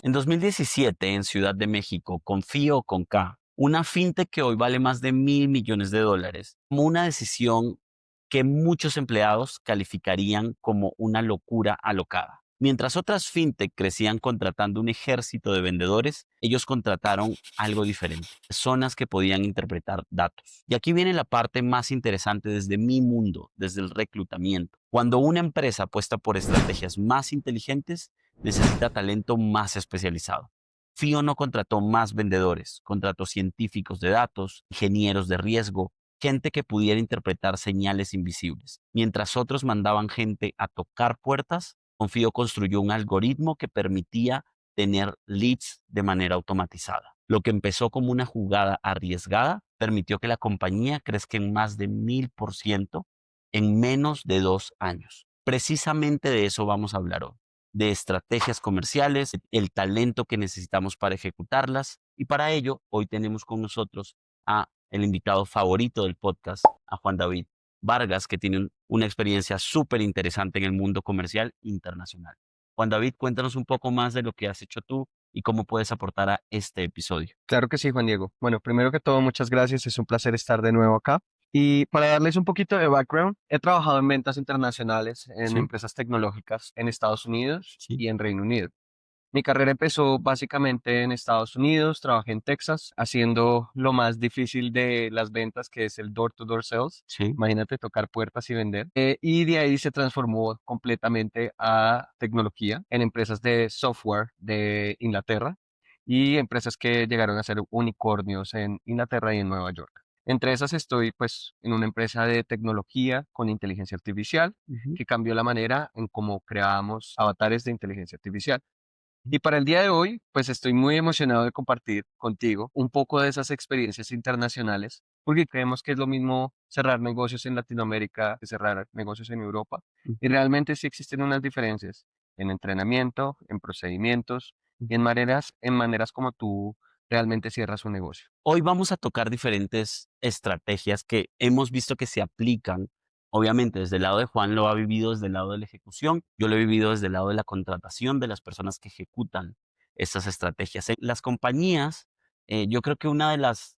En 2017, en Ciudad de México, Confío con K, una fintech que hoy vale más de $1.000 millones, tomó una decisión que muchos empleados calificarían como una locura alocada. Mientras otras fintech crecían contratando un ejército de vendedores, ellos contrataron algo diferente, personas que podían interpretar datos. Y aquí viene la parte más interesante desde mi mundo, desde el reclutamiento. Cuando una empresa apuesta por estrategias más inteligentes, necesita talento más especializado. FIO no contrató más vendedores, contrató científicos de datos, ingenieros de riesgo, gente que pudiera interpretar señales invisibles. Mientras otros mandaban gente a tocar puertas, Confío construyó un algoritmo que permitía tener leads de manera automatizada. Lo que empezó como una jugada arriesgada permitió que la compañía crezca en más de 1000% en menos de 2 años. Precisamente de eso vamos a hablar hoy, de estrategias comerciales, el talento que necesitamos para ejecutarlas. Y para ello, hoy tenemos con nosotros a el invitado favorito del podcast, a Juan David Vargas, que tiene una experiencia súper interesante en el mundo comercial internacional. Juan David, cuéntanos un poco más de lo que has hecho tú y cómo puedes aportar a este episodio. Claro que sí, Juan Diego. Bueno, primero que todo, muchas gracias. Es un placer estar de nuevo acá. Y para darles un poquito de background, he trabajado en ventas internacionales en Sí, empresas tecnológicas en Estados Unidos sí, y en Reino Unido. Mi carrera empezó básicamente en Estados Unidos, trabajé en Texas haciendo lo más difícil de las ventas, que es el door-to-door sales. sí. Imagínate tocar puertas y vender. Y de ahí se transformó completamente a tecnología en empresas de software de Inglaterra y empresas que llegaron a ser unicornios en Inglaterra y en Nueva York. Entre esas estoy pues en una empresa de tecnología con inteligencia artificial Ujú. que cambió la manera en cómo creábamos avatares de inteligencia artificial. Y para el día de hoy, pues estoy muy emocionado de compartir contigo un poco de esas experiencias internacionales, porque creemos que es lo mismo cerrar negocios en Latinoamérica que cerrar negocios en Europa. Y Ujú. realmente sí existen unas diferencias en entrenamiento, en procedimientos y en maneras como tú realmente cierras un negocio. Hoy vamos a tocar diferentes estrategias que hemos visto que se aplican. Obviamente, desde el lado de Juan lo ha vivido desde el lado de la ejecución, yo lo he vivido desde el lado de la contratación de las personas que ejecutan estas estrategias. En las compañías, yo creo que una de las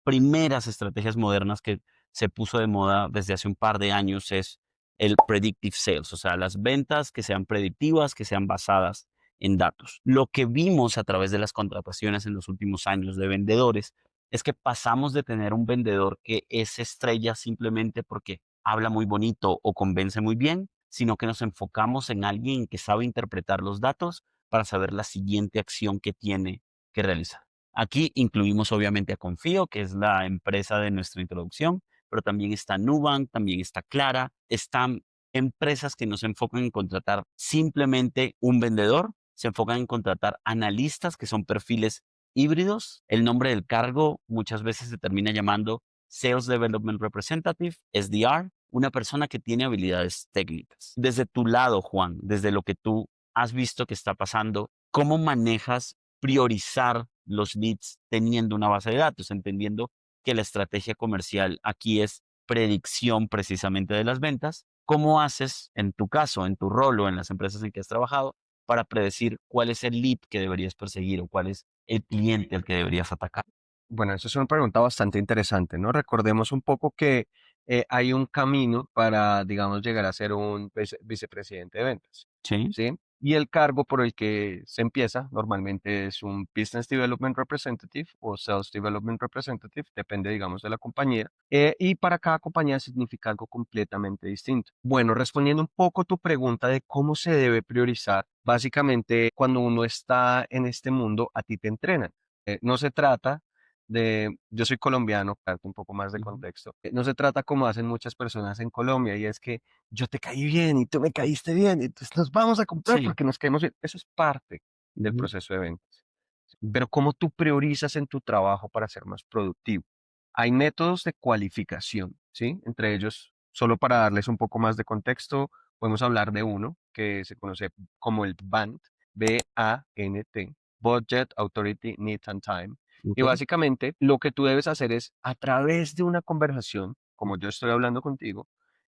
primeras estrategias modernas que se puso de moda desde hace un par de años es el predictive sales, o sea, las ventas que sean predictivas, que sean basadas en datos. Lo que vimos a través de las contrataciones en los últimos años de vendedores es que pasamos de tener un vendedor que es estrella simplemente porque habla muy bonito o convence muy bien, sino que nos enfocamos en alguien que sabe interpretar los datos para saber la siguiente acción que tiene que realizar. Aquí incluimos obviamente a Confío, que es la empresa de nuestra introducción, pero también está Nubank, también está Clara, están empresas que no se enfocan en contratar simplemente un vendedor, se enfocan en contratar analistas que son perfiles híbridos. El nombre del cargo muchas veces se termina llamando Sales Development Representative, SDR, una persona que tiene habilidades técnicas. Desde tu lado, Juan, desde lo que tú has visto que está pasando, ¿cómo manejas priorizar los leads teniendo una base de datos, entendiendo que la estrategia comercial aquí es predicción precisamente de las ventas? ¿Cómo haces en tu caso, en tu rol o en las empresas en que has trabajado para predecir cuál es el lead que deberías perseguir o cuál es el cliente al que deberías atacar? Bueno, eso es una pregunta bastante interesante, ¿no? Recordemos un poco que hay un camino para, digamos, llegar a ser un vicepresidente de ventas, Sí, ¿sí? Y el cargo por el que se empieza normalmente es un Business Development Representative o Sales Development Representative, depende, digamos, de la compañía. Y para cada compañía significa algo completamente distinto. Bueno, respondiendo un poco tu pregunta de cómo se debe priorizar, básicamente cuando uno está en este mundo, a ti te entrenan. No se trata yo soy colombiano, para darte un poco más de ujú, contexto. No se trata como hacen muchas personas en Colombia, y es que yo te caí bien y tú me caíste bien, entonces nos vamos a comprar sí, porque nos caemos bien. Eso es parte del ujú, proceso de ventas. ujú, Pero ¿cómo tú priorizas en tu trabajo para ser más productivo? Hay métodos de cualificación, ¿sí? Entre ellos, solo para darles un poco más de contexto, podemos hablar de uno que se conoce como el BANT, BANT, Budget, Authority, Needs and Time. Y ok, básicamente lo que tú debes hacer es, a través de una conversación, como yo estoy hablando contigo,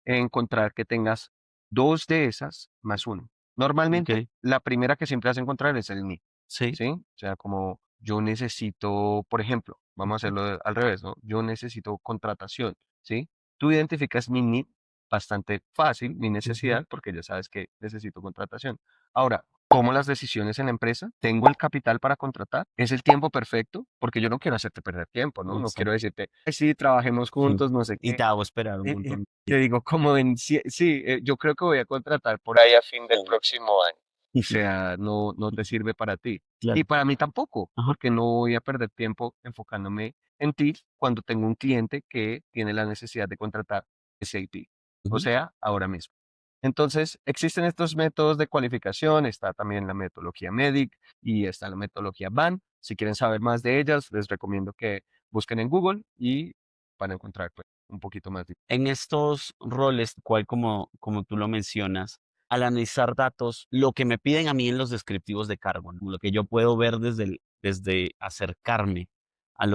encontrar que tengas dos de esas más uno. ok, Normalmente, la primera que siempre vas a encontrar es el need. Sí. ¿sí? O sea, como yo necesito, por ejemplo, vamos a Ujú, hacerlo al revés, ¿no? Yo necesito contratación, ¿sí? Tú identificas mi need bastante fácil, mi ujú. necesidad, porque ya sabes que necesito contratación. Ahora, tomo las decisiones en la empresa, tengo el capital para contratar, es el tiempo perfecto, porque yo no quiero hacerte perder tiempo, ¿no? No quiero Exacto. decirte, "Ay, sí, trabajemos Ujú. juntos, no sé Y qué". te hago esperar un Y montón. te digo, como en, sí, sí, yo creo que voy a contratar por ahí a fin del próximo año. O Ujú, sea, no, no te ujú. sirve para ti. Y Claro. para mí tampoco, Ajá. porque no voy a perder tiempo enfocándome en ti cuando tengo un cliente que tiene la necesidad de contratar SAP. O Ujú. sea, ahora mismo. Entonces, existen estos métodos de cualificación, está también la metodología MEDIC y está la metodología BAN. Si quieren saber más de ellas, les recomiendo que busquen en Google y van a encontrar pues, un poquito más. En estos roles, cual como tú lo mencionas, al analizar datos, lo que me piden a mí en los descriptivos de cargo, ¿no? Lo que yo puedo ver desde acercarme a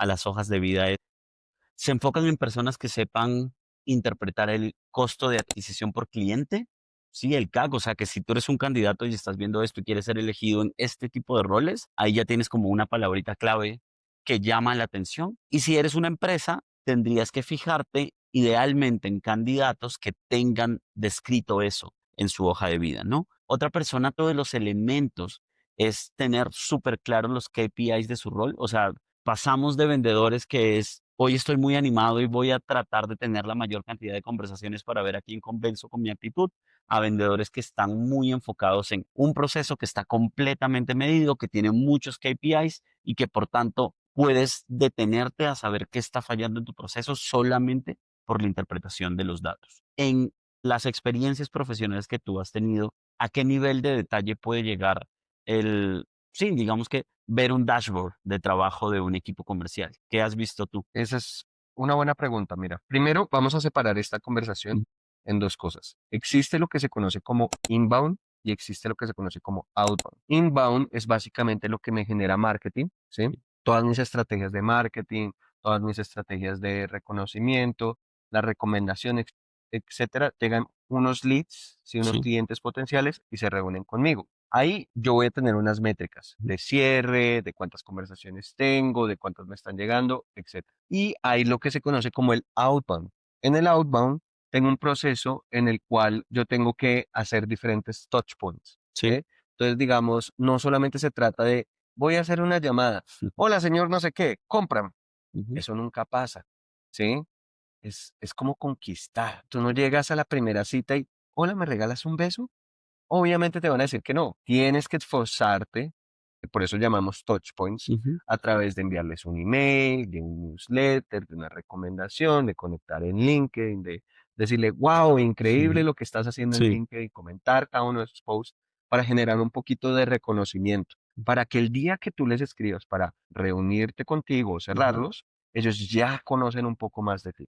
las hojas de vida se enfocan en personas que sepan interpretar el costo de adquisición por cliente, sí, el CAC, o sea, que si tú eres un candidato y estás viendo esto y quieres ser elegido en este tipo de roles, ahí ya tienes como una palabrita clave que llama la atención. Y si eres una empresa, tendrías que fijarte idealmente en candidatos que tengan descrito eso en su hoja de vida, ¿no? Otra persona, todos los elementos es tener súper claros los KPIs de su rol, o sea, pasamos de vendedores que es, hoy estoy muy animado y voy a tratar de tener la mayor cantidad de conversaciones para ver a quién convenzo con mi actitud, a vendedores que están muy enfocados en un proceso que está completamente medido, que tiene muchos KPIs y que por tanto puedes detenerte a saber qué está fallando en tu proceso solamente por la interpretación de los datos. En las experiencias profesionales que tú has tenido, ¿a qué nivel de detalle puede llegar el, sí, digamos que ver un dashboard de trabajo de un equipo comercial? ¿Qué has visto tú? Esa es una buena pregunta. Mira, primero vamos a separar esta conversación Mm, en dos cosas. Existe lo que se conoce como inbound y existe lo que se conoce como outbound. Inbound es básicamente lo que me genera marketing, ¿sí? Todas mis estrategias de marketing, todas mis estrategias de reconocimiento, las recomendaciones, etcétera, llegan unos leads, ¿sí? Unos sí, clientes potenciales y se reúnen conmigo. Ahí yo voy a tener unas métricas ujú, de cierre, de cuántas conversaciones tengo, de cuántas me están llegando, etcétera. Y hay lo que se conoce como el outbound. En el outbound tengo un proceso en el cual yo tengo que hacer diferentes touch points, sí, ¿sí? Entonces, digamos, no solamente se trata de voy a hacer una llamada. ujú, Hola, señor, no sé qué, cómprame. ujú, Eso nunca pasa, ¿sí? Es como conquistar. Tú no llegas a la primera cita y, hola, ¿me regalas un beso? Obviamente te van a decir que no. Tienes que esforzarte, por eso llamamos touch points, ujú, a través de enviarles un email, de un newsletter, de una recomendación, de conectar en LinkedIn, de decirle, wow, increíble ujú, lo que estás haciendo en sí, LinkedIn, comentar cada uno de esos posts para generar un poquito de reconocimiento, para que el día que tú les escribas para reunirte contigo o ujú, cerrarlos, ellos ya conocen un poco más de ti.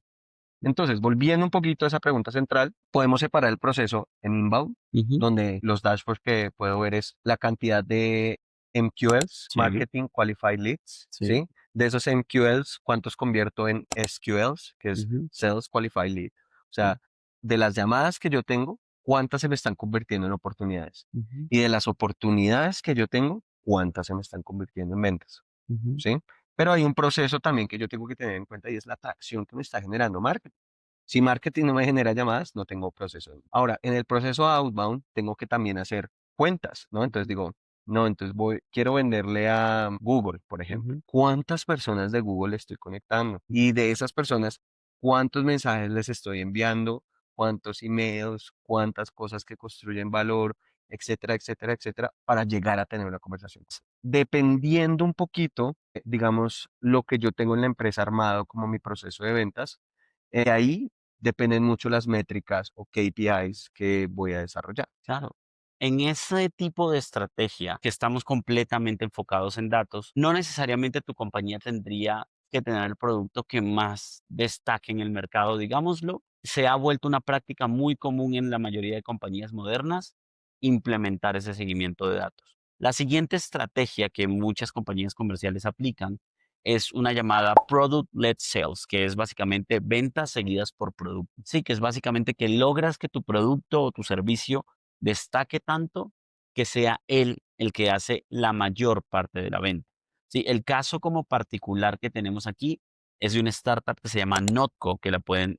Entonces, volviendo un poquito a esa pregunta central, podemos separar el proceso en inbound, ujú, donde los dashboards que puedo ver es la cantidad de MQLs, sí, Marketing Qualified Leads, sí, ¿sí? De esos MQLs, ¿cuántos convierto en SQLs, que es ujú, Sales Qualified Lead? O sí, sea, de las llamadas que yo tengo, ¿cuántas se me están convirtiendo en oportunidades? ujú, Y de las oportunidades que yo tengo, ¿cuántas se me están convirtiendo en ventas? ujú, ¿Sí? Pero hay un proceso también que yo tengo que tener en cuenta y es la atracción que me está generando marketing. Si marketing no me genera llamadas, no tengo proceso. Ahora, en el proceso outbound, tengo que también hacer cuentas, ¿no? Entonces ujú, digo, no, entonces quiero venderle a Google, por ejemplo. ujú, ¿Cuántas personas de Google estoy conectando? Y de esas personas, ¿cuántos mensajes les estoy enviando? ¿Cuántos emails? ¿Cuántas cosas que construyen valor? Etcétera, etcétera, etcétera, para llegar a tener una conversación. Dependiendo un poquito, digamos, lo que yo tengo en la empresa armado como mi proceso de ventas, ahí dependen mucho las métricas o KPIs que voy a desarrollar. claro. En ese tipo de estrategia que estamos completamente enfocados en datos, no necesariamente tu compañía tendría que tener el producto que más destaque en el mercado, digámoslo. Se ha vuelto una práctica muy común en la mayoría de compañías modernas implementar ese seguimiento de datos. La siguiente estrategia que muchas compañías comerciales aplican es una llamada Product-Led Sales, que es básicamente ventas seguidas por producto. Sí, que es básicamente que logras que tu producto o tu servicio destaque tanto que sea el el que hace la mayor parte de la venta. Sí, el caso como particular que tenemos aquí es de una startup que se llama Notco, que la pueden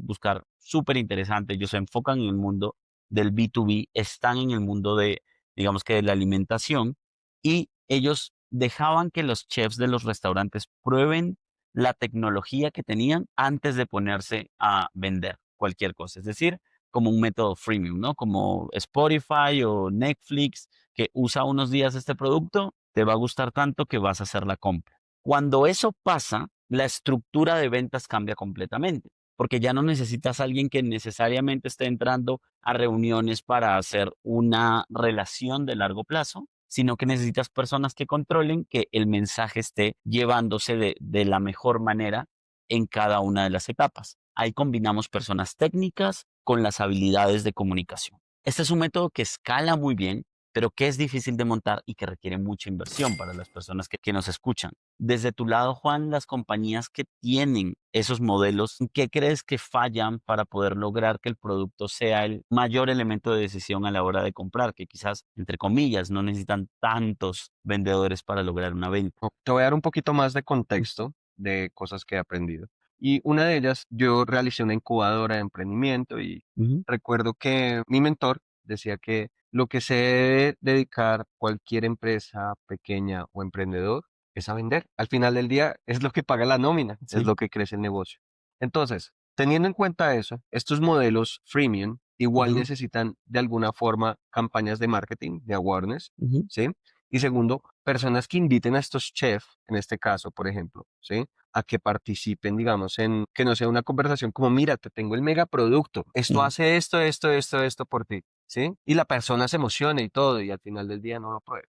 buscar súper interesante. Ellos se enfocan en el mundo del B2B, están en el mundo de, digamos que de la alimentación, y ellos dejaban que los chefs de los restaurantes prueben la tecnología que tenían antes de ponerse a vender cualquier cosa. Es decir, como un método freemium, ¿no? Como Spotify o Netflix, que usa unos días este producto, te va a gustar tanto que vas a hacer la compra. Cuando eso pasa, la estructura de ventas cambia completamente, porque ya no necesitas a alguien que necesariamente esté entrando a reuniones para hacer una relación de largo plazo, sino que necesitas personas que controlen que el mensaje esté llevándose de la mejor manera en cada una de las etapas. Ahí combinamos personas técnicas con las habilidades de comunicación. Este es un método que escala muy bien, pero que es difícil de montar y que requiere mucha inversión para las personas que nos escuchan. Desde tu lado, Juan, las compañías que tienen esos modelos, ¿en qué crees que fallan para poder lograr que el producto sea el mayor elemento de decisión a la hora de comprar? Que quizás, entre comillas, no necesitan tantos vendedores para lograr una venta. Te voy a dar un poquito más de Mm, contexto de cosas que he aprendido. Y una de ellas, yo realicé una incubadora de emprendimiento y ujú, recuerdo que mi mentor decía que lo que se debe dedicar cualquier empresa pequeña o emprendedor es a vender. Al final del día es lo que paga la nómina, es sí, lo que crece el negocio. Entonces, teniendo en cuenta eso, estos modelos freemium igual ujú, necesitan de alguna forma campañas de marketing, de awareness, ujú, ¿sí? Y segundo, personas que inviten a estos chefs, en este caso, por ejemplo, ¿sí? A que participen, digamos, en que no sea una conversación como, mira, te tengo el megaproducto, esto ujú, hace esto por ti, ¿sí? Y la persona se emociona y todo, y al final del día no lo pruebe.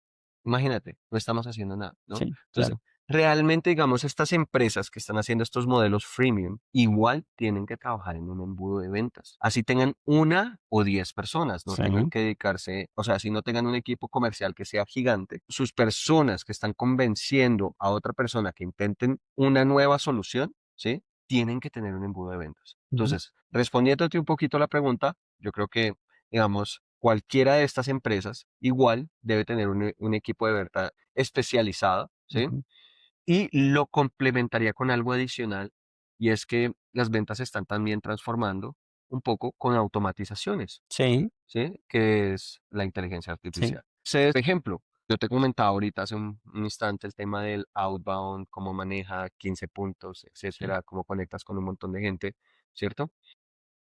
Imagínate, no estamos haciendo nada, ¿no? sí, Entonces, claro. realmente, digamos, estas empresas que están haciendo estos modelos freemium, igual tienen que trabajar en un embudo de ventas. Así tengan una o 10 personas, no tengan Sí, que dedicarse, o sea, si no tengan un equipo comercial que sea gigante, sus personas que están convenciendo a otra persona que intenten una nueva solución, ¿sí? Tienen que tener un embudo de ventas. ujú, Entonces, respondiéndote un poquito a la pregunta, yo creo que, digamos, cualquiera de estas empresas igual debe tener un equipo de venta especializado, ¿sí? ujú. Y lo complementaría con algo adicional, y es que las ventas se están también transformando un poco con automatizaciones, Sí, ¿sí? Que es la inteligencia sí, artificial. Por ejemplo, yo te comentaba ahorita hace un instante el tema del outbound, cómo maneja 15 puntos, sí, etcétera, cómo conectas con un montón de gente, ¿cierto?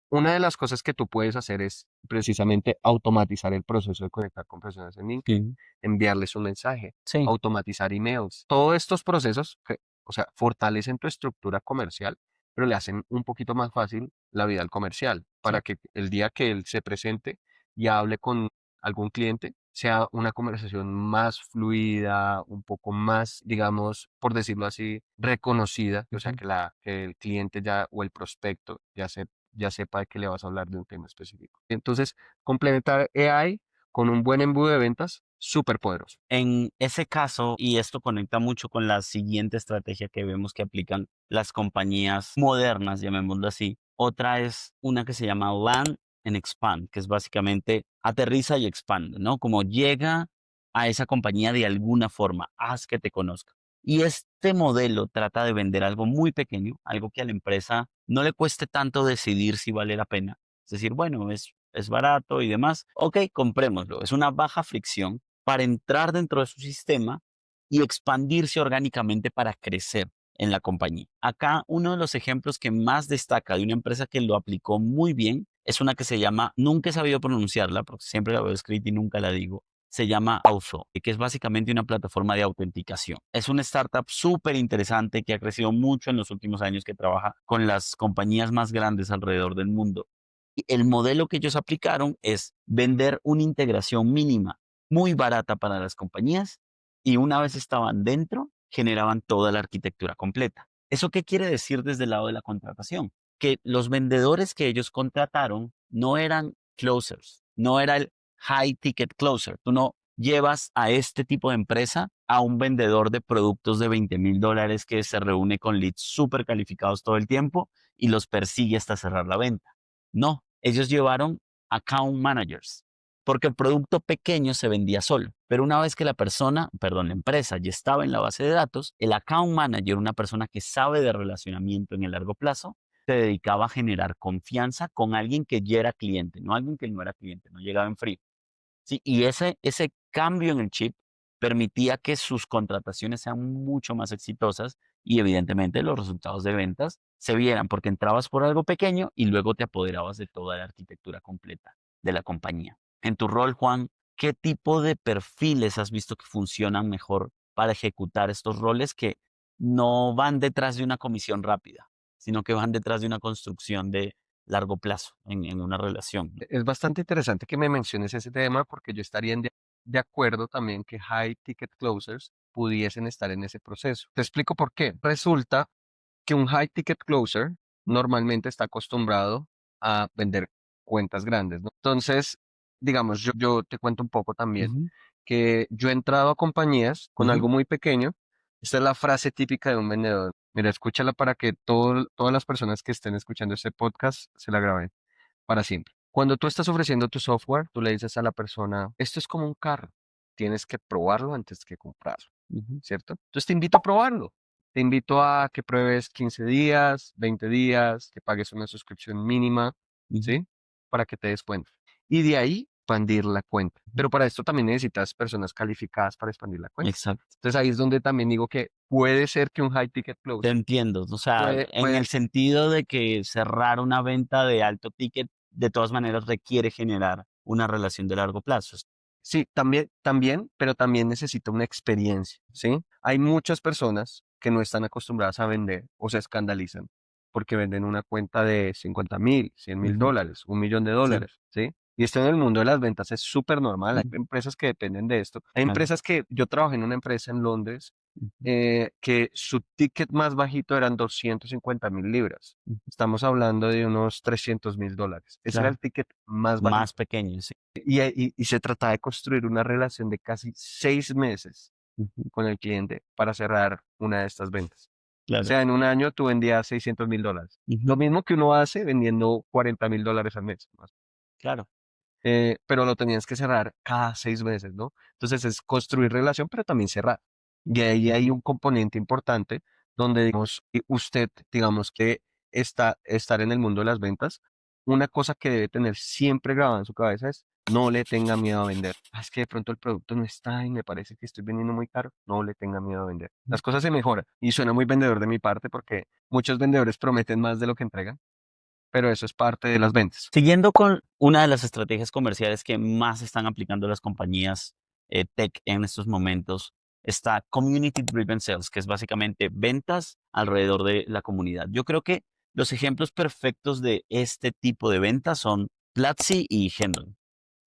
Una de las cosas que tú puedes hacer es precisamente automatizar el proceso de conectar con personas en LinkedIn, sí, enviarles un mensaje, sí, automatizar emails. Todos estos procesos, o sea, fortalecen tu estructura comercial, pero le hacen un poquito más fácil la vida al comercial para sí. que el día que él se presente y hable con algún cliente, sea una conversación más fluida, un poco más, digamos, por decirlo así, reconocida, o sea, Ujú. que el cliente ya o el prospecto ya sepa de que le vas a hablar de un tema específico. Entonces, complementar AI con un buen embudo de ventas, súper poderoso. En ese caso, y esto conecta mucho con la siguiente estrategia que vemos que aplican las compañías modernas, llamémoslo así. Otra es una que se llama Land and Expand, que es básicamente aterriza y expande, ¿no? Como llega a esa compañía de alguna forma, haz que te conozca. Y este modelo trata de vender algo muy pequeño, algo que a la empresa no le cueste tanto decidir si vale la pena. Es decir, bueno, es barato y demás. Ok, comprémoslo. Es una baja fricción para entrar dentro de su sistema y expandirse orgánicamente para crecer en la compañía. Acá uno de los ejemplos que más destaca de una empresa que lo aplicó muy bien es una que se llama, nunca he sabido pronunciarla porque siempre la veo escrita y nunca la digo, se llama Auzo, que es básicamente una plataforma de autenticación. Es una startup súper interesante que ha crecido mucho en los últimos años, que trabaja con las compañías más grandes alrededor del mundo. Y el modelo que ellos aplicaron es vender una integración mínima muy barata para las compañías, y una vez estaban dentro, generaban toda la arquitectura completa. ¿Eso qué quiere decir desde el lado de la contratación? Que los vendedores que ellos contrataron no eran closers, no era el high ticket closer. Tú no llevas a este tipo de empresa a un vendedor de productos de $20,000 que se reúne con leads súper calificados todo el tiempo y los persigue hasta cerrar la venta. No, ellos llevaron account managers, porque el producto pequeño se vendía solo. Pero una vez que la empresa ya estaba en la base de datos, el account manager, una persona que sabe de relacionamiento en el largo plazo, se dedicaba a generar confianza con alguien que ya era cliente, no alguien que no era cliente, no llegaba en frío. Sí, y ese cambio en el chip permitía que sus contrataciones sean mucho más exitosas y evidentemente los resultados de ventas se vieran porque entrabas por algo pequeño y luego te apoderabas de toda la arquitectura completa de la compañía. En tu rol, Juan, ¿qué tipo de perfiles has visto que funcionan mejor para ejecutar estos roles que no van detrás de una comisión rápida, sino que van detrás de una construcción de largo plazo en una relación, ¿no? Es bastante interesante que me menciones ese tema porque yo estaría de acuerdo también que high ticket closers pudiesen estar en ese proceso. Te explico por qué. Resulta que un high ticket closer normalmente está acostumbrado a vender cuentas grandes, ¿no? Entonces, digamos, yo te cuento un poco también Ujú, que yo he entrado a compañías con ujú, algo muy pequeño. Esta es la frase típica de un vendedor. Mira, escúchala para que todas las personas que estén escuchando este podcast se la graben para siempre. Cuando tú estás ofreciendo tu software, tú le dices a la persona, esto es como un carro, tienes que probarlo antes que comprarlo, ujú, ¿cierto? Entonces te invito a probarlo. Te invito a que pruebes 15 días, 20 días, que pagues una suscripción mínima, ujú, ¿sí? Para que te des cuenta. Y de ahí expandir la cuenta. ujú. Pero para esto también necesitas personas calificadas para expandir la cuenta. Exacto. Entonces ahí es donde también digo que puede ser que un high ticket Te closer entiendo. O sea, en el puede. sentido de que cerrar una venta de alto ticket, de todas maneras requiere generar una relación de largo plazo. Sí, también, pero también necesita una experiencia, ¿sí? Hay muchas personas que no están acostumbradas a vender o se escandalizan porque venden una cuenta de 50.000, 100.000 Ujú, dólares, 1.000.000 de sí, dólares, ¿sí? Y esto en el mundo de las ventas es súper normal. Hay ujú, empresas que dependen de esto. Hay claro, empresas que yo trabajé en una empresa en Londres ujú, que su ticket más bajito eran 250.000 libras. ujú, Estamos hablando de unos 300.000 dólares. Ese era el claro. ticket más Más bajito. pequeño, sí. Y se trataba de construir una relación de casi 6 meses Ujú, con el cliente para cerrar una de estas ventas. O claro. sea, en un año tú vendías 600.000 dólares. Lo Ujú, mismo que uno hace vendiendo 40.000 dólares al mes, más. claro. Pero lo tenías que cerrar cada 6 meses, ¿no? Entonces es construir relación, pero también cerrar. Y ahí hay Ujú, un componente importante donde, digamos, y usted, digamos que estar en el mundo de las ventas, una cosa que debe tener siempre grabada en su cabeza es no le tenga miedo a vender. "Ah, es que de pronto el producto no está y me parece que estoy vendiendo muy caro. No le tenga miedo a vender. ujú. Las cosas se mejoran y suena muy vendedor de mi parte porque muchos vendedores prometen más de lo que entregan, pero eso es parte de las ventas. Siguiendo con una de las estrategias comerciales que más están aplicando las compañías tech en estos momentos, está Community Driven Sales, que es básicamente ventas alrededor de la comunidad. Yo creo que los ejemplos perfectos de este tipo de ventas son Platzi y Hendon.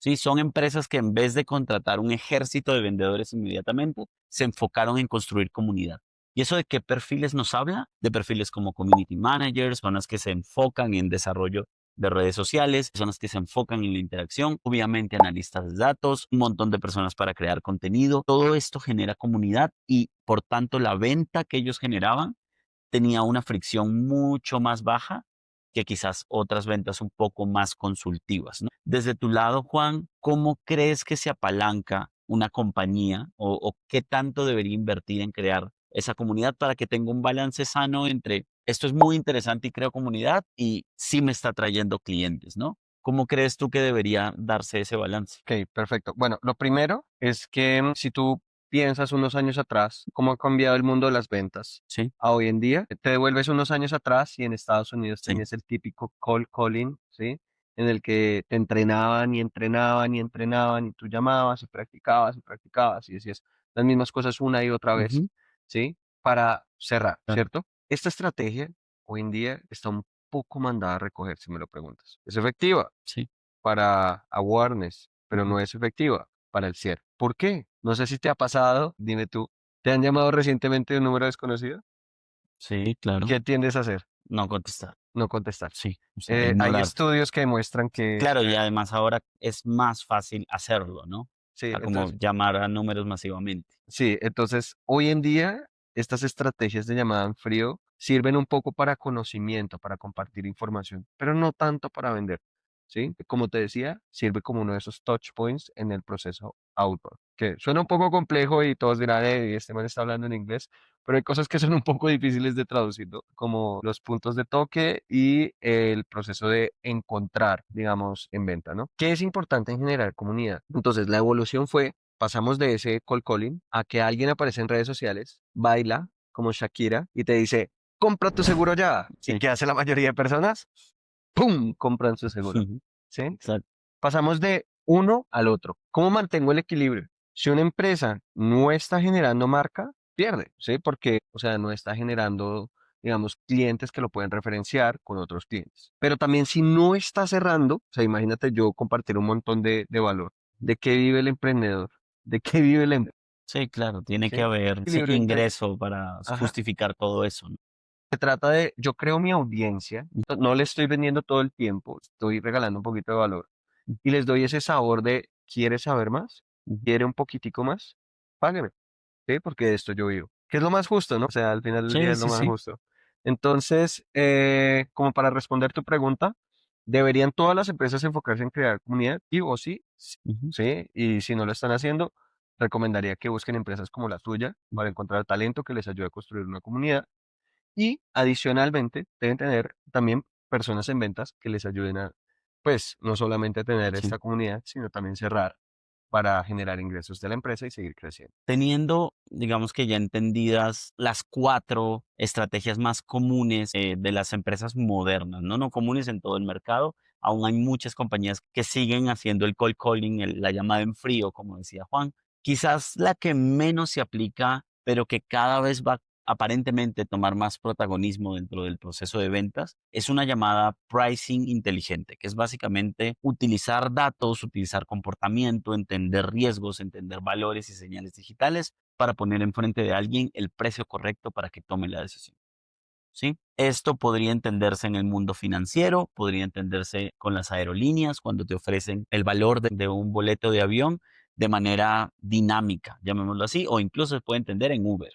Sí, son empresas que en vez de contratar un ejército de vendedores inmediatamente, se enfocaron en construir comunidad. ¿Y eso de qué perfiles nos habla? De perfiles como community managers, personas que se enfocan en desarrollo de redes sociales, personas que se enfocan en la interacción, obviamente analistas de datos, un montón de personas para crear contenido. Todo esto genera comunidad y por tanto la venta que ellos generaban tenía una fricción mucho más baja que quizás otras ventas un poco más consultivas, ¿no? Desde tu lado, Juan, ¿cómo crees que se apalanca una compañía o qué tanto debería invertir en crear esa comunidad para que tenga un balance sano entre esto es muy interesante y creo comunidad y sí me está trayendo clientes, ¿no? ¿Cómo crees tú que debería darse ese balance? Ok, perfecto. Bueno, lo primero es que si tú piensas unos años atrás, cómo ha cambiado el mundo de las ventas Sí, a hoy en día, te devuelves unos años atrás y en Estados Unidos sí, tenías el típico cold calling, ¿sí? En el que te entrenaban y entrenaban y entrenaban y tú llamabas y practicabas y decías las mismas cosas una y otra vez, ujú, ¿sí? Para cerrar, claro, ¿cierto? Esta estrategia hoy en día está un poco mandada a recoger, si me lo preguntas. ¿Es efectiva? sí, Para awareness, pero ujú, no es efectiva para el cierre. ¿Por qué? No sé si te ha pasado, dime tú, ¿te han llamado recientemente de un número desconocido? sí, claro, ¿Qué tiendes a hacer? no contestar, No contestar. sí, o sea, Hay ignorar. estudios que demuestran que, Claro, y además ahora es más fácil hacerlo, ¿no? sí, A como entonces, llamar a números masivamente. sí, entonces hoy en día estas estrategias de llamada en frío sirven un poco para conocimiento, para compartir información, pero no tanto para vender. ¿sí? Como te decía, sirve como uno de esos touch points en el proceso outbound, que suena un poco complejo y todos dirán, este man está hablando en inglés, pero hay cosas que son un poco difíciles de traducir, ¿no? Como los puntos de toque y el proceso de encontrar, digamos, en venta, ¿no? ¿Qué es importante en generar comunidad? Entonces, la evolución fue, pasamos de ese cold calling a que alguien aparece en redes sociales, baila como Shakira y te dice, compra tu seguro ya. ¿Y Sí. qué hace la mayoría de personas? ¡Pum! Compran su seguro. ¿Sí? Exacto. Pasamos de uno al otro. ¿Cómo mantengo el equilibrio? Si una empresa no está generando marca, pierde, ¿sí? Porque, o sea, no está generando, digamos, clientes que lo pueden referenciar con otros clientes. Pero también si no está cerrando, o sea, imagínate yo compartir un montón de valor. ¿De qué vive el emprendedor? ¿De qué vive el emprendedor? Sí, claro, tiene que ¿Sí? haber sí, Equilibrio entre, ingreso para ajá, justificar todo eso, ¿no? se trata de, yo creo mi audiencia, no le estoy vendiendo todo el tiempo, estoy regalando un poquito de valor y les doy ese sabor de, ¿quiere saber más? Ujú. ¿Quiere un poquitico más? Págueme, ¿sí? Porque de esto yo vivo. Que es lo más justo, ¿no? O sea, al final del día Sí, es lo sí, más sí. justo. Entonces, como para responder tu pregunta, ¿deberían todas las empresas enfocarse en crear comunidad? Sí o sí, Ujú, sí. Y si no lo están haciendo, recomendaría que busquen empresas como la tuya ujú. para encontrar talento que les ayude a construir una comunidad. Y adicionalmente, deben tener también personas en ventas que les ayuden a, pues, no solamente a tener Sí. esta comunidad, sino también cerrar para generar ingresos de la empresa y seguir creciendo. Teniendo, digamos que ya entendidas las 4 estrategias más comunes, de las empresas modernas, ¿no? No comunes en todo el mercado, aún hay muchas compañías que siguen haciendo el cold calling, la llamada en frío, como decía Juan. Quizás la que menos se aplica, pero que cada vez va aparentemente tomar más protagonismo dentro del proceso de ventas, es una llamada pricing inteligente, que es básicamente utilizar datos, utilizar comportamiento, entender riesgos, entender valores y señales digitales para poner enfrente de alguien el precio correcto para que tome la decisión. ¿Sí? Esto podría entenderse en el mundo financiero, podría entenderse con las aerolíneas cuando te ofrecen el valor de un boleto de avión de manera dinámica, llamémoslo así, o incluso se puede entender en Uber.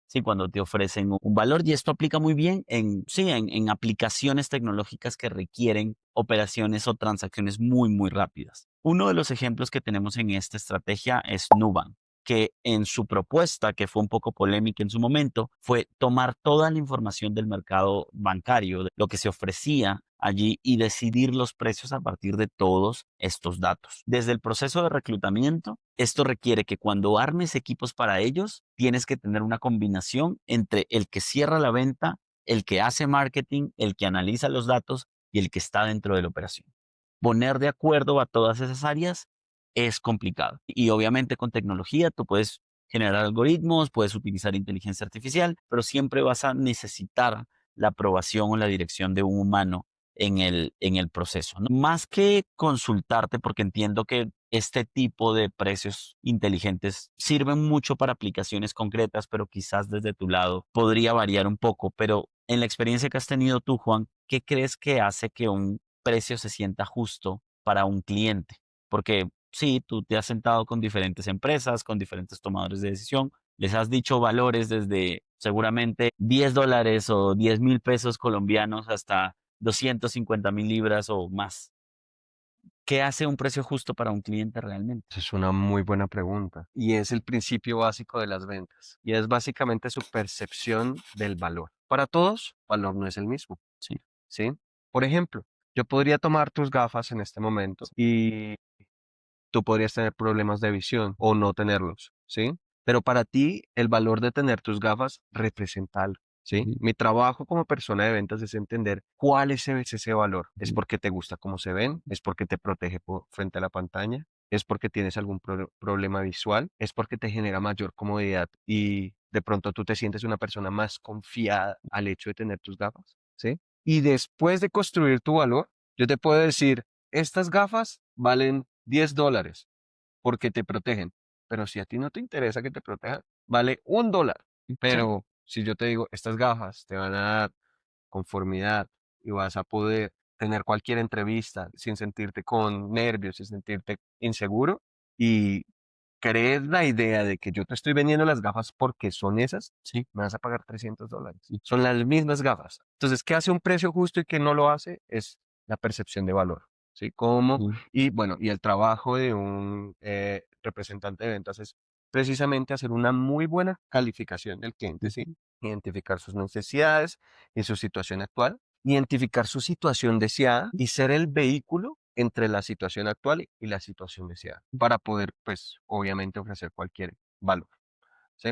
Sí, cuando te ofrecen un valor, y esto aplica muy bien en, sí, en aplicaciones tecnológicas que requieren operaciones o transacciones muy, muy rápidas. Uno de los ejemplos que tenemos en esta estrategia es Nubank, que en su propuesta, que fue un poco polémica en su momento, fue tomar toda la información del mercado bancario, de lo que se ofrecía allí y decidir los precios a partir de todos estos datos. Desde el proceso de reclutamiento, esto requiere que cuando armes equipos para ellos, tienes que tener una combinación entre el que cierra la venta, el que hace marketing, el que analiza los datos y el que está dentro de la operación. Poner de acuerdo a todas esas áreas es complicado. Y obviamente con tecnología tú puedes generar algoritmos, puedes utilizar inteligencia artificial, pero siempre vas a necesitar la aprobación o la dirección de un humano en el proceso, ¿no? Más que consultarte, porque entiendo que este tipo de precios inteligentes sirven mucho para aplicaciones concretas, pero quizás desde tu lado podría variar un poco. Pero en la experiencia que has tenido tú, Juan, ¿qué crees que hace que un precio se sienta justo para un cliente? Porque sí, tú te has sentado con diferentes empresas, con diferentes tomadores de decisión, les has dicho valores desde seguramente $10 o 10,000 pesos colombianos hasta 250,000 libras o más. ¿Qué hace un precio justo para un cliente realmente? Esa es una muy buena pregunta. Y es el principio básico de las ventas. Y es básicamente su percepción del valor. Para todos, valor no es el mismo, Sí, ¿sí? Por ejemplo, yo podría tomar tus gafas en este momento y tú podrías tener problemas de visión o no tenerlos, ¿sí? Pero para ti, el valor de tener tus gafas representa algo, ¿sí? ujú, Mi trabajo como persona de ventas es entender cuál es ese valor. ¿Es ujú, porque te gusta cómo se ven? ¿Es porque te protege frente a la pantalla? ¿Es porque tienes algún problema visual? ¿Es porque te genera mayor comodidad y de pronto tú te sientes una persona más confiada al hecho de tener tus gafas? ¿Sí? Y después de construir tu valor, yo te puedo decir, estas gafas valen $10 porque te protegen. Pero si a ti no te interesa que te protejan, vale $1. exacto, Pero si yo te digo, estas gafas te van a dar conformidad y vas a poder tener cualquier entrevista sin sentirte con nervios, sin sentirte inseguro y crees la idea de que yo te estoy vendiendo las gafas porque son esas, sí, me vas a pagar $300. sí. Son las mismas gafas. Entonces, ¿qué hace un precio justo y qué no lo hace? Es la percepción de valor. ¿sí? ¿Cómo? Ujú, Y bueno, y el trabajo de un representante de ventas es precisamente hacer una muy buena calificación del cliente, ¿sí? ujú, Identificar sus necesidades y su situación actual, identificar su situación deseada y ser el vehículo entre la situación actual y la situación deseada para poder, pues, obviamente ofrecer cualquier valor. ¿Sí?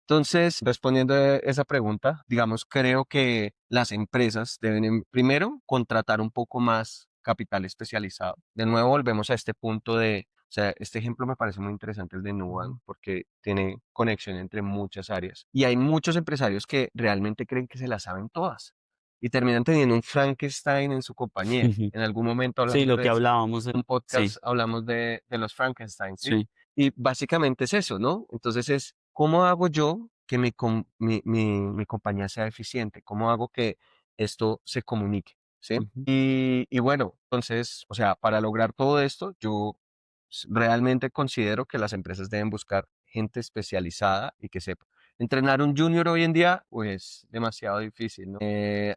Entonces, respondiendo a esa pregunta, digamos, creo que las empresas deben, primero, contratar un poco más capital especializado. De nuevo, volvemos a este punto de, o sea, este ejemplo me parece muy interesante, el de Nubank, porque tiene conexión entre muchas áreas. Y hay muchos empresarios que realmente creen que se las saben todas y terminan teniendo un Frankenstein en su compañía. ujú. En algún momento Sí, hablamos lo de que eso. hablábamos. En un Sí, podcast hablamos de los Frankenstein, ¿sí? sí. Y básicamente es eso, ¿no? Entonces es, ¿cómo hago yo que mi compañía sea eficiente? ¿Cómo hago que esto se comunique? ¿Sí? Ujú. Y bueno, entonces, o sea, para lograr todo esto, yo realmente considero que las empresas deben buscar gente especializada y que sepa. Entrenar un junior hoy en día, pues, demasiado difícil, ¿no?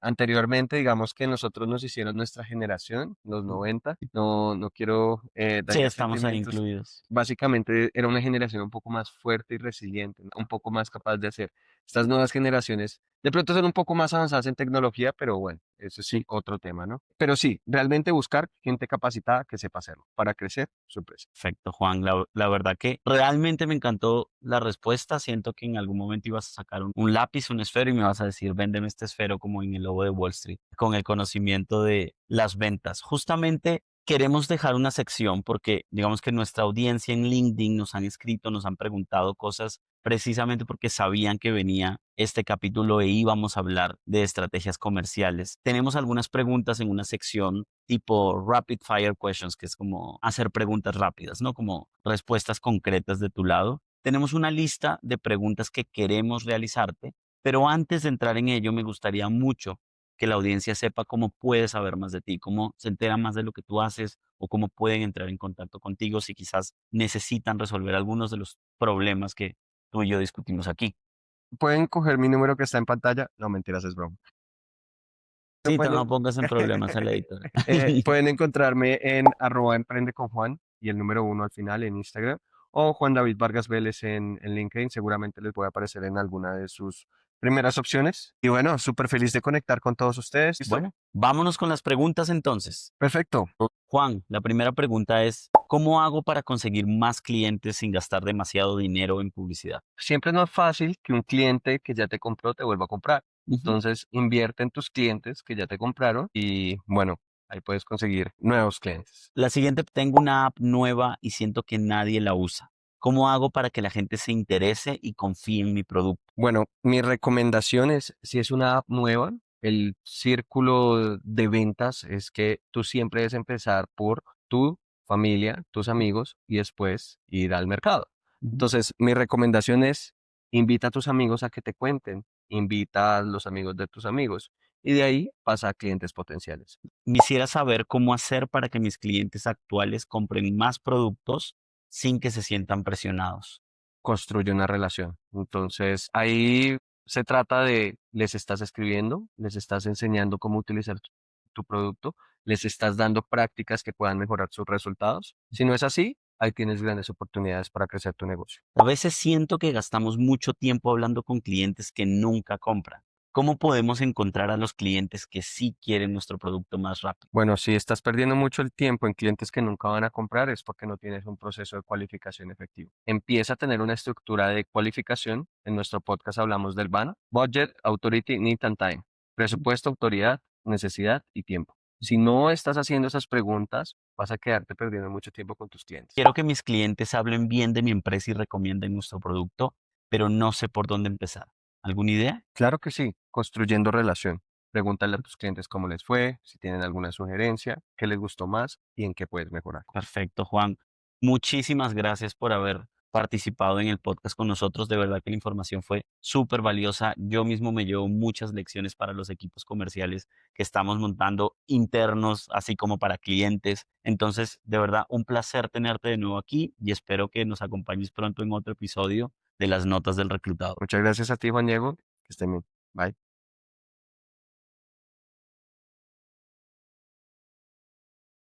Anteriormente, digamos que nosotros nos hicieron nuestra generación, los 90. No quiero Sí, dañar estamos ahí sentimientos. incluidos. Básicamente era una generación un poco más fuerte y resiliente, ¿no? Un poco más capaz de hacer. Estas nuevas generaciones de pronto son un poco más avanzadas en tecnología, pero bueno, eso es Sí. otro tema, ¿no? Pero sí, realmente buscar gente capacitada que sepa hacerlo para crecer su empresa. Perfecto, Juan. La verdad que realmente me encantó la respuesta. Siento que en algún momento ibas a sacar un lápiz, un esfero y me vas a decir, véndeme este esfero como en el lobo de Wall Street, con el conocimiento de las ventas. Justamente queremos dejar una sección porque digamos que nuestra audiencia en LinkedIn nos han escrito, nos han preguntado cosas precisamente porque sabían que venía este capítulo e íbamos a hablar de estrategias comerciales. Tenemos algunas preguntas en una sección tipo rapid fire questions, que es como hacer preguntas rápidas, ¿no? Como respuestas concretas de tu lado. Tenemos una lista de preguntas que queremos realizarte, pero antes de entrar en ello, me gustaría mucho que la audiencia sepa cómo puede saber más de ti, cómo se entera más de lo que tú haces o cómo pueden entrar en contacto contigo si quizás necesitan resolver algunos de los problemas que tú y yo discutimos aquí. Pueden coger mi número que está en pantalla. No, mentiras, es broma. Pero Sí, no pueden, pongas en problemas al editor. pueden encontrarme en @emprende con Juan y el número uno al final en Instagram o Juan David Vargas Vélez en LinkedIn. Seguramente les voy a aparecer en alguna de sus primeras opciones. Y bueno, súper feliz de conectar con todos ustedes. ¿Listo? Bueno, vámonos con las preguntas entonces. Perfecto. Juan, la primera pregunta es, ¿cómo hago para conseguir más clientes sin gastar demasiado dinero en publicidad? Siempre es más fácil que un cliente que ya te compró te vuelva a comprar. Ujú. Entonces, invierte en tus clientes que ya te compraron y bueno, ahí puedes conseguir nuevos clientes. La siguiente, tengo una app nueva y siento que nadie la usa. ¿Cómo hago para que la gente se interese y confíe en mi producto? Bueno, mi recomendación es, si es una app nueva, el círculo de ventas es que tú siempre debes empezar por tu familia, tus amigos y después ir al mercado. Ujú. Entonces, mi recomendación es, invita a tus amigos a que te cuenten, invita a los amigos de tus amigos y de ahí pasa a clientes potenciales. Quisiera saber cómo hacer para que mis clientes actuales compren más productos sin que se sientan presionados. Construye una relación. Entonces, ahí se trata de, les estás escribiendo, les estás enseñando cómo utilizar tu producto, les estás dando prácticas que puedan mejorar sus resultados. Si no es así, ahí tienes grandes oportunidades para crecer tu negocio. A veces siento que gastamos mucho tiempo hablando con clientes que nunca compran. ¿Cómo podemos encontrar a los clientes que sí quieren nuestro producto más rápido? Bueno, si estás perdiendo mucho el tiempo en clientes que nunca van a comprar, es porque no tienes un proceso de cualificación efectivo. Empieza a tener una estructura de cualificación. En nuestro podcast hablamos del BANA: Budget, Authority, Need and Time. Presupuesto, autoridad, necesidad y tiempo. Si no estás haciendo esas preguntas, vas a quedarte perdiendo mucho tiempo con tus clientes. Quiero que mis clientes hablen bien de mi empresa y recomienden nuestro producto, pero no sé por dónde empezar. ¿Alguna idea? Claro que sí, construyendo relación. Pregúntale a tus clientes cómo les fue, si tienen alguna sugerencia, qué les gustó más y en qué puedes mejorar. Perfecto, Juan. Muchísimas gracias por haber participado en el podcast con nosotros. De verdad que la información fue súper valiosa. Yo mismo me llevo muchas lecciones para los equipos comerciales que estamos montando internos, así como para clientes. Entonces, de verdad, un placer tenerte de nuevo aquí y espero que nos acompañes pronto en otro episodio de las notas del reclutador. Muchas gracias a ti, Juan Diego. Que estén bien. Bye.